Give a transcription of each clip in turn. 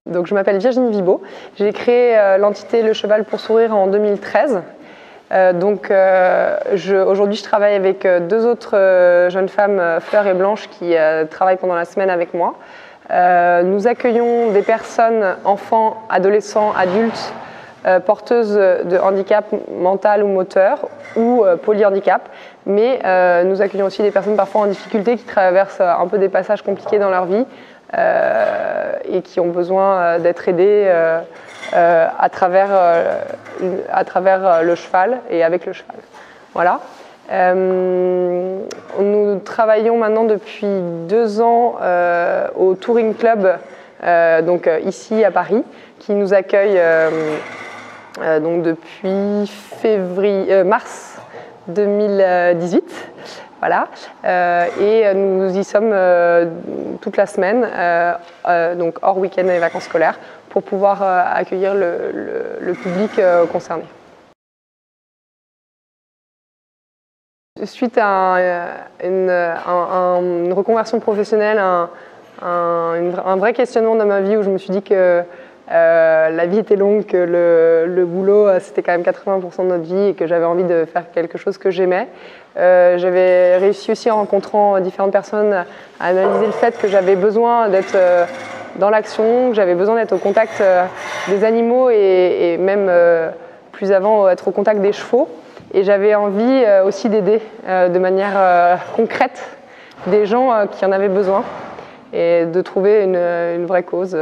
Donc, je m'appelle Virginie Vibaud. J'ai créé l'entité Le Cheval pour Sourire en 2013. Aujourd'hui, je travaille avec deux autres jeunes femmes, Fleur et Blanche, qui travaillent pendant la semaine avec moi. Nous accueillons des personnes, enfants, adolescents, adultes, porteuses de handicap mental ou moteur ou polyhandicap. Mais nous accueillons aussi des personnes parfois en difficulté qui traversent un peu des passages compliqués dans leur vie et qui ont besoin d'être aidées à travers le cheval et avec le cheval. Voilà. Nous travaillons maintenant depuis 2 ans au Touring Club, ici à Paris, qui nous accueille depuis mars 2018. Voilà. Et nous y sommes toute la semaine, donc hors week-end et vacances scolaires, pour pouvoir accueillir le public concerné. Suite à une reconversion professionnelle, un vrai questionnement dans ma vie où je me suis dit que la vie était longue, que le boulot c'était quand même 80% de notre vie et que j'avais envie de faire quelque chose que j'aimais. J'avais réussi aussi en rencontrant différentes personnes à analyser le fait que j'avais besoin d'être dans l'action, que j'avais besoin d'être au contact des animaux et même plus avant être au contact des chevaux. Et j'avais envie aussi d'aider de manière concrète des gens qui en avaient besoin et de trouver une vraie cause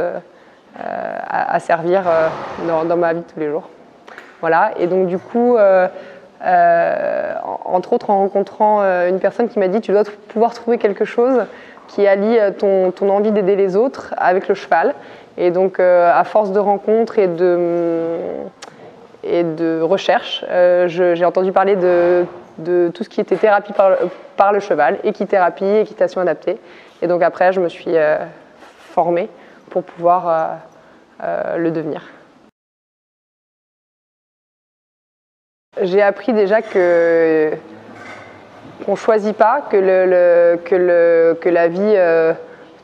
à servir dans ma vie de tous les jours. Voilà. Et donc du coup, entre autres en rencontrant une personne qui m'a dit « tu dois pouvoir trouver quelque chose qui allie ton envie d'aider les autres avec le cheval ». Et donc à force de rencontres et de recherche, j'ai entendu parler de tout ce qui était thérapie par le cheval, équithérapie, équitation adaptée. Et donc après, je me suis formée pour pouvoir le devenir. J'ai appris déjà qu'on ne choisit pas, que la vie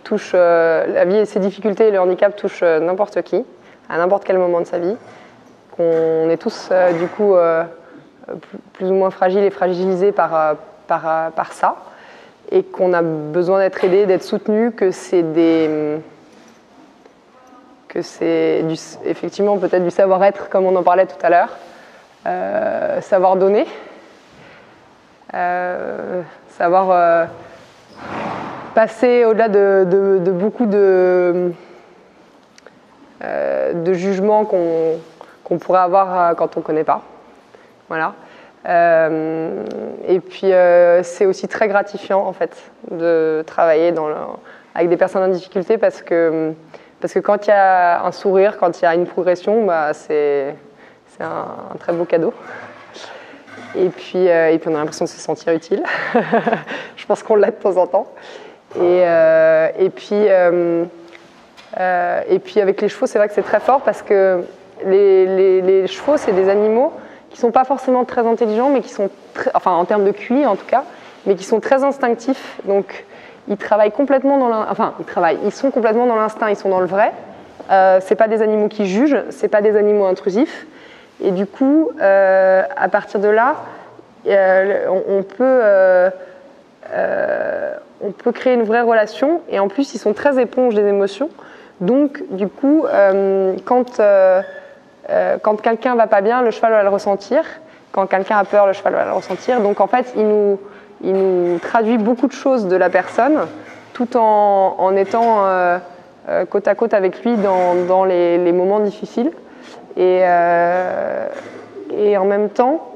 touche, la vie et ses difficultés et le handicap touchent n'importe qui, à n'importe quel moment de sa vie. Qu'on est tous du coup plus ou moins fragiles et fragilisés par ça, et qu'on a besoin d'être aidés, d'être soutenus, que c'est effectivement peut-être du savoir-être comme on en parlait tout à l'heure, savoir donner, savoir passer au-delà de beaucoup de jugements qu'on pourrait avoir quand on ne connaît pas. Voilà. Et puis c'est aussi très gratifiant en fait de travailler avec des personnes en difficulté parce que quand il y a un sourire, quand il y a une progression, c'est un très beau cadeau. Et puis on a l'impression de se sentir utile. Je pense qu'on l'a de temps en temps. Et puis avec les chevaux, c'est vrai que c'est très fort parce que les chevaux, c'est des animaux qui ne sont pas forcément très intelligents, mais qui sont en termes de QI en tout cas, mais qui sont très instinctifs. Donc ils travaillent complètement ils sont complètement dans l'instinct, ils sont dans le vrai. C'est pas des animaux qui jugent, c'est pas des animaux intrusifs. Et du coup, à partir de là, on peut créer une vraie relation. Et en plus, ils sont très éponges des émotions. Donc, du coup, quand quelqu'un va pas bien, le cheval va le ressentir. Quand quelqu'un a peur, le cheval va le ressentir. Donc, en fait, il nous traduit beaucoup de choses de la personne, tout en étant côte à côte avec lui dans les moments difficiles. Et en même temps,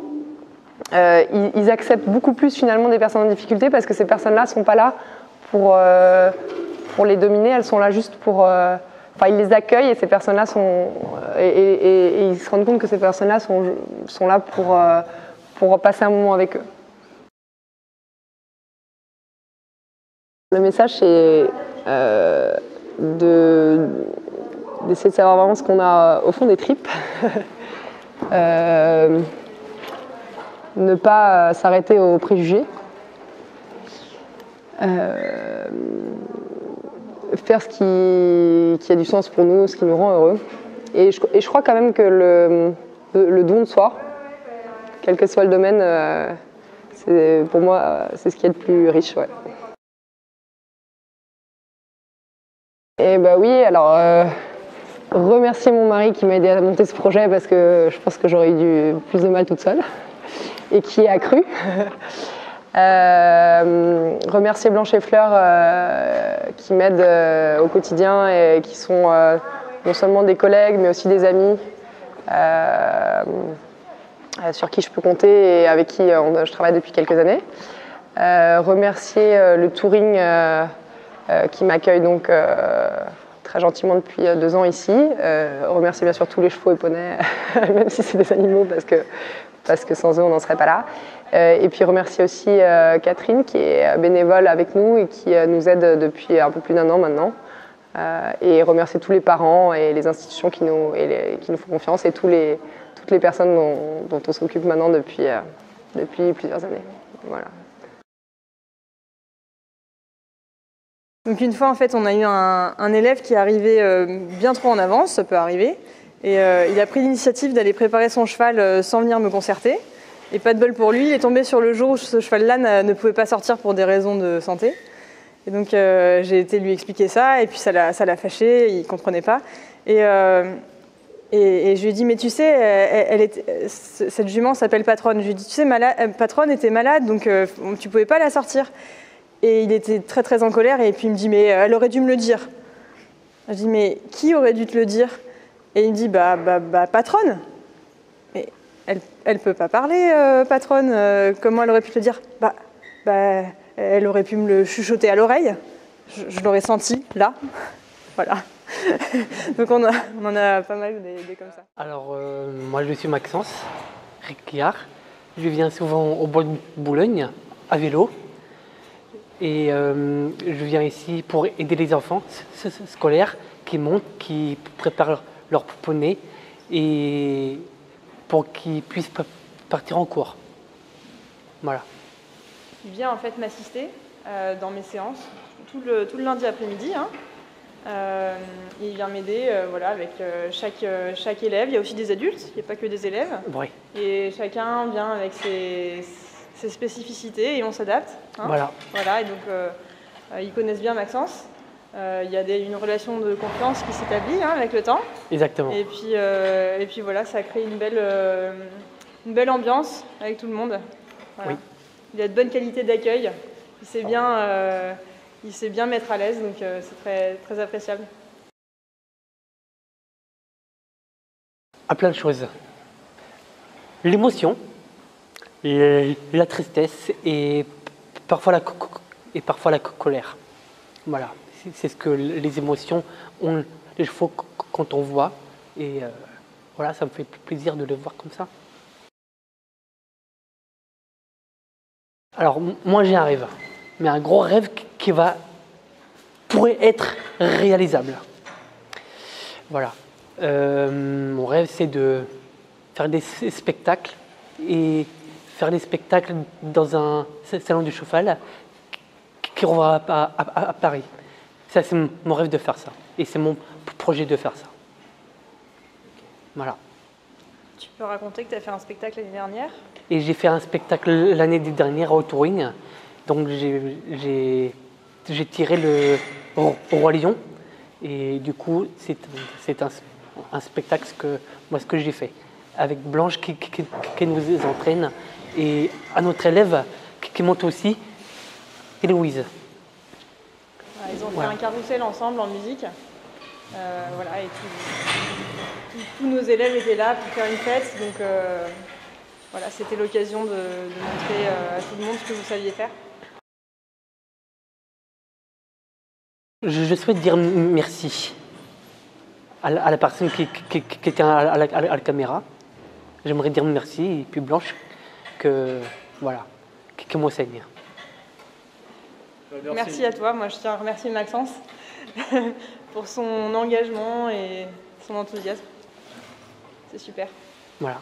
ils acceptent beaucoup plus finalement des personnes en difficulté parce que ces personnes-là ne sont pas là pour les dominer, elles sont là juste pour... ils les accueillent et ces personnes-là et ils se rendent compte que ces personnes-là sont là pour passer un moment avec eux. Le message, c'est d'essayer de savoir vraiment ce qu'on a au fond des tripes. Ne pas s'arrêter aux préjugés. faire ce qui a du sens pour nous, ce qui nous rend heureux. Et je crois quand même que le don de soi, quel que soit le domaine, pour moi, c'est ce qui est le plus riche. Ouais. Et bah oui, alors remercier mon mari qui m'a aidé à monter ce projet parce que je pense que j'aurais eu plus de mal toute seule et qui a cru. Remercier Blanche et Fleur qui m'aident au quotidien et qui sont non seulement des collègues mais aussi des amis sur qui je peux compter et avec qui je travaille depuis quelques années. Remercier le Touring qui m'accueille donc très gentiment depuis 2 ans ici. Remercier bien sûr tous les chevaux et poneys, même si c'est des animaux parce que sans eux on n'en serait pas là. Et puis remercier aussi Catherine qui est bénévole avec nous et qui nous aide depuis un peu plus d'1 an maintenant. Et remercier tous les parents et les institutions qui nous font confiance et toutes les personnes dont on s'occupe maintenant depuis plusieurs années. Voilà. Donc une fois, en fait, on a eu un élève qui est arrivé bien trop en avance, ça peut arriver, et il a pris l'initiative d'aller préparer son cheval sans venir me concerter. Et pas de bol pour lui, il est tombé sur le jour où ce cheval-là ne pouvait pas sortir pour des raisons de santé. Et donc j'ai été lui expliquer ça, et puis ça l'a fâché, il ne comprenait pas. Et je lui ai dit, mais tu sais, cette jument s'appelle Patronne. Je lui ai dit, tu sais, Patronne était malade, donc tu ne pouvais pas la sortir. Et il était très très en colère, et puis il me dit, mais elle aurait dû me le dire. Je dis, mais qui aurait dû te le dire? Et il me dit, bah Patronne. Mais elle peut pas parler, Patronne. Comment elle aurait pu te le dire? Elle aurait pu me le chuchoter à l'oreille. Je l'aurais senti, là. Voilà. Donc on en a pas mal des comme ça. Alors, moi je suis Maxence Ricard. Je viens souvent au bois de Boulogne, à vélo. Et je viens ici pour aider les enfants scolaires qui montent, qui préparent leur poney et pour qu'ils puissent partir en cours. Voilà. Il vient en fait m'assister dans mes séances tout le lundi après-midi. Il vient m'aider voilà, avec chaque élève. Il y a aussi des adultes, il n'y a pas que des élèves. Oui. Et chacun vient avec ses spécificités et on s'adapte. Voilà. Voilà. Et donc ils connaissent bien Maxence. Il y a une relation de confiance qui s'établit avec le temps. Exactement. Et puis voilà, ça crée une belle ambiance avec tout le monde. Voilà. Oui. Il a de bonnes qualités d'accueil. Il sait bien mettre à l'aise, donc c'est très, très appréciable. À plein de choses. L'émotion, la tristesse et parfois la colère. Voilà, c'est ce que les émotions ont les chevaux quand on voit. Et voilà, ça me fait plaisir de les voir comme ça. Alors, moi j'ai un rêve, mais un gros rêve qui pourrait être réalisable. Voilà. Mon rêve, c'est de faire des spectacles et faire des spectacles dans un salon du cheval qui reviendra à Paris. Ça, c'est mon rêve de faire ça. Et c'est mon projet de faire ça. Voilà. Tu peux raconter que tu as fait un spectacle l'année dernière? Et j'ai fait un spectacle l'année dernière au Touring. Donc j'ai tiré le Roi Lion. Et du coup, c'est un spectacle ce que j'ai fait. Avec Blanche qui nous entraîne. Et un autre élève qui monte aussi, Héloïse. Ils ont fait un carrousel ensemble en musique. Voilà, et tous nos élèves étaient là pour faire une fête. Donc voilà, c'était l'occasion de montrer à tout le monde ce que vous saviez faire. Je souhaite dire merci à la personne qui était à la caméra. J'aimerais dire merci, et puis Blanche, qui m'enseigne. Merci à toi. Moi, je tiens à remercier Maxence pour son engagement et son enthousiasme. C'est super. Voilà.